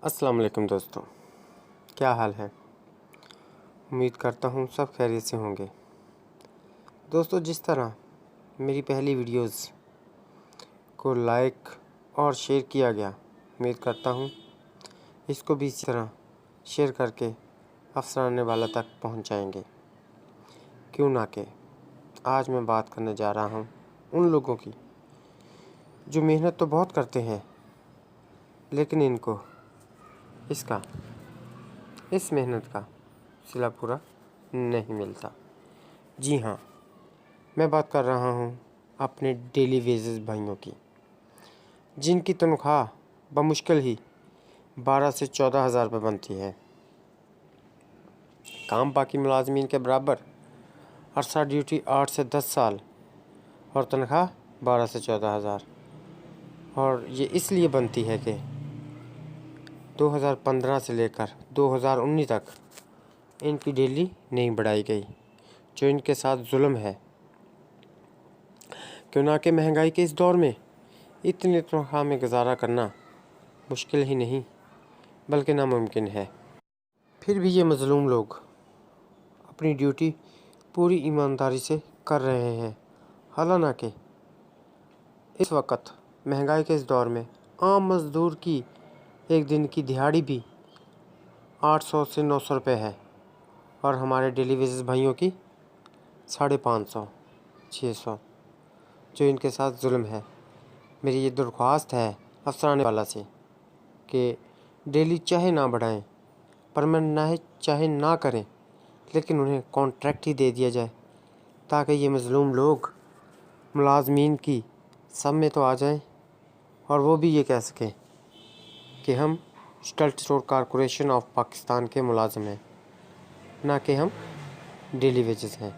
السلام علیکم دوستوں، کیا حال ہے؟ امید کرتا ہوں سب خیریت سے ہوں گے۔ دوستو، جس طرح میری پہلی ویڈیوز کو لائک اور شیئر کیا گیا، امید کرتا ہوں اس کو بھی اسی طرح شیئر کر کے افسرانے والا تک پہنچائیں گے۔ کیوں نہ کہ آج میں بات کرنے جا رہا ہوں ان لوگوں کی جو محنت تو بہت کرتے ہیں لیکن ان کو اس محنت کا صلہ پورا نہیں ملتا۔ جی ہاں، میں بات کر رہا ہوں اپنے ڈیلی ویجز بھائیوں کی، جن کی تنخواہ بمشکل ہی 12 سے 14 ہزار روپے بنتی ہے۔ کام باقی ملازمین کے برابر، عرصہ ڈیوٹی 8 سے 10 سال اور تنخواہ 12 سے 14 ہزار۔ اور یہ اس لیے بنتی ہے کہ 2015 سے لے کر 2019 تک ان کی ڈیلی نہیں بڑھائی گئی، جو ان کے ساتھ ظلم ہے۔ کیوں نہ کہ مہنگائی کے اس دور میں اتنی تنخواہ میں گزارا کرنا مشکل ہی نہیں بلکہ ناممکن ہے۔ پھر بھی یہ مظلوم لوگ اپنی ڈیوٹی پوری ایمانداری سے کر رہے ہیں، حالانکہ اس وقت مہنگائی کے اس دور میں عام مزدور کی ایک دن کی دہاڑی بھی 800 سے 900 روپے ہے، اور ہمارے ڈیلی ویجز بھائیوں کی 550 600، جو ان کے ساتھ ظلم ہے۔ میری یہ درخواست ہے افسرانے والا سے کہ ڈیلی چاہے نہ بڑھائیں، پرماننٹ چاہے نہ کریں، لیکن انہیں کانٹریکٹ ہی دے دیا جائے تاکہ یہ مظلوم لوگ ملازمین کی سب میں تو آ جائیں اور وہ بھی یہ کہہ سکیں کہ ہم اسٹلٹ اسٹور کارپوریشن آف پاکستان کے ملازم ہیں، نہ کہ ہم ڈیلی ویجز ہیں۔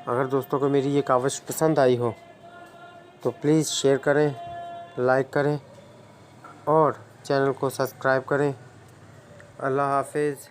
اگر دوستوں کو میری یہ کاوش پسند آئی ہو تو پلیز شیئر کریں، لائک کریں اور چینل کو سبسکرائب کریں۔ اللہ حافظ۔